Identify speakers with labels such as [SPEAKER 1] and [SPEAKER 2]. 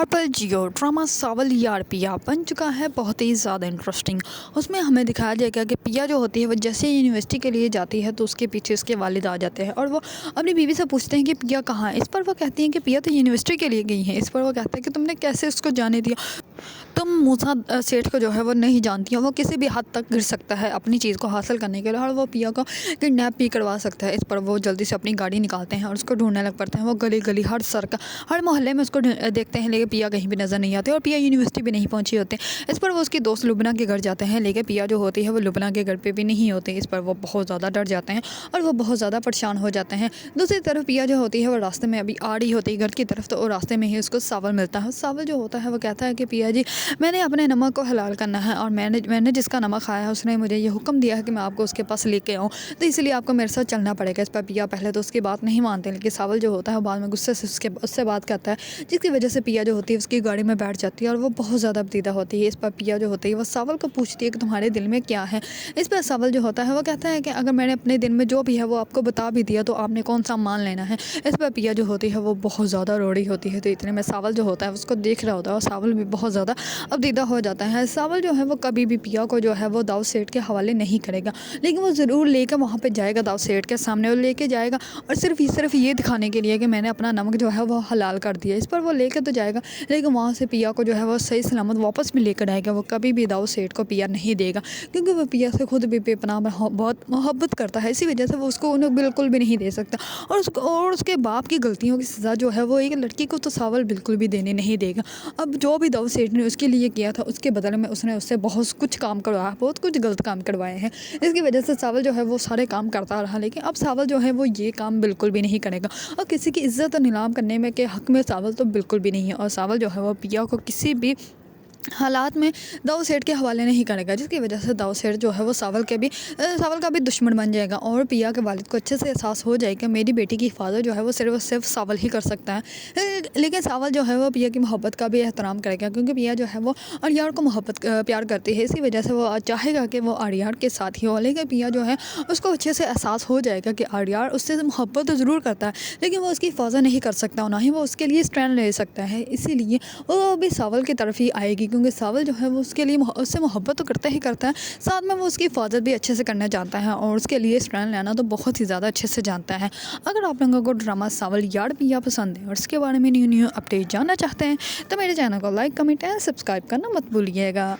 [SPEAKER 1] हर पल जियो ड्रामा सावल यार पिया बन चुका है बहुत ही ज़्यादा इंटरेस्टिंग। उसमें हमें दिखाया जाएगा कि पिया जो होती है वो जैसे ही यूनिवर्सिटी के लिए जाती है तो उसके पीछे उसके वालिद आ जाते हैं और वो अपनी बीवी से पूछते हैं कि पिया कहाँ है। इस पर वो कहती हैं कि पिया तो यूनिवर्सिटी के लिए गई है। इस पर वो कहते हैं कि तुमने कैसे उसको जाने दिया। तुम मूसा सेठ को जो है वो नहीं जानती हो, वो किसी भी हद तक गिर सकता है अपनी चीज़ को हासिल करने के लिए और वो पिया को किडनैप भी करवा सकता है। इस पर वो जल्दी से अपनी गाड़ी निकालते हैं और उसको ढूंढने लग पड़ते हैं। वो गली गली हर सड़क हर मोहल्ले में उसको देखते हैं, लेकिन पिया कहीं भी नज़र नहीं आती और पिया यूनिवर्सिटी भी नहीं पहुंची होती। इस पर वो उसकी दोस्त लुबना के घर जाते हैं, लेकिन पिया जो होती है वो लुबना के घर पे भी नहीं होती। इस पर वो बहुत ज़्यादा डर जाते हैं और वो बहुत ज़्यादा परेशान हो जाते हैं। दूसरी तरफ पिया जो होती है वो रास्ते में अभी आ रही होती है घर की तरफ, तो रास्ते में ही उसको सावल मिलता है। सावल जो होता है वो कहता है कि पिया जी, मैंने अपने नमक को हलाल करना है और मैंने जिसका नमक खाया है उसने मुझे ये हुक्म दिया है कि मैं आपको उसके पास लेके आऊँ, तो इसलिए आपको मेरे साथ चलना पड़ेगा। इस पर पिया पहले तो उसकी बात नहीं मानते, लेकिन सावल जो होता है वो बाद में गुस्से से उससे बात करता है, जिसकी वजह से पिया जो होती है उसकी गाड़ी में बैठ जाती है और वो बहुत ज़्यादा बदीदा होती है। इस पर पिया जो होती है वो सावल को पूछती है कि तुम्हारे दिल में क्या है। इस पर सावल जो होता है वो कहता है कि अगर मैंने अपने दिल में जो भी है वो आपको बता भी दिया तो आपने कौन सा मान लेना है। इस पर पिया जो होती है वो बहुत ज़्यादा रोड़ी होती है। तो इतने में सावल जो होता है उसको देख रहा होता है और सावल भी बहुत ज़्यादा अबदीदा हो जाता है। सावल जो है वो कभी भी पिया को जो है वो दाऊद सेठ के हवाले नहीं करेगा, लेकिन वो ज़रूर लेकर वहाँ पे जाएगा दाऊद सेठ के सामने और लेके जाएगा, और सिर्फ ये दिखाने के लिए कि मैंने अपना नमक जो है वो हलाल कर दिया। इस पर वो लेकर तो जाएगा, लेकिन वहाँ से पिया को जो है वो सही सलामत वापस भी लेकर आएगा। वो कभी भी दाऊद सेठ को पिया नहीं देगा, क्योंकि वो पिया से खुद भी बेपनाह बहुत मोहब्बत करता है। इसी वजह से वो उसको उन्हें बिल्कुल भी नहीं दे सकता और उसके बाप की गलतियों की सज़ा जो है वो एक लड़की को तो सावल बिल्कुल भी देने नहीं देगा। अब जो भी दाऊद सेठ ने उसके लिए किया था उसके बदले में उसने उससे बहुत कुछ काम करवाया, बहुत कुछ गलत काम करवाए हैं। इसकी वजह से सावल जो है वो सारे काम करता रहा, लेकिन अब सावल जो है वो ये काम बिल्कुल भी नहीं करेगा और किसी की इज्जत नीलाम करने में के हक में सावल तो बिल्कुल भी नहीं है। और सावल जो है वो पिया को किसी भी हालात में दाऊद सेठ के हवाले नहीं करेगा, जिसकी वजह से दाऊद सेठ जो है वो सावल का भी दुश्मन बन जाएगा और पिया के वालिद को अच्छे से एहसास हो जाएगा मेरी बेटी की हिफाजत जो है वो सिर्फ सावल ही कर सकता है। लेकिन सावल जो है वो पिया की मोहब्बत का भी एहतराम करेगा, क्योंकि पिया जो है वो आर्यार को प्यार करती है। इसी वजह से वो चाहेगा कि वो आर्यार के साथ ही हो, लेकिन पिया जो है उसको अच्छे से एहसास हो जाएगा कि आर्यार उससे मोहब्बत तो ज़रूर करता है, लेकिन वो उसकी हिफाजत नहीं कर सकता, ना ही वो उसके लिए स्टैंड ले सकता है। इसीलिए वो भी सावल की तरफ ही आएगी, क्योंकि सावल जो है वो उससे मोहब्बत तो करता ही करता है, साथ में वो उसकी हिफाजत भी अच्छे से करना जानता है और उसके लिए स्टैंड लेना तो बहुत ही ज़्यादा अच्छे से जानता है। अगर आप लोगों को ड्रामा सावल यार पिया पसंद है और इसके बारे में न्यू अपडेट जानना चाहते हैं तो मेरे चैनल को लाइक, कमेंट एंड सब्सक्राइब करना मत भूलिएगा।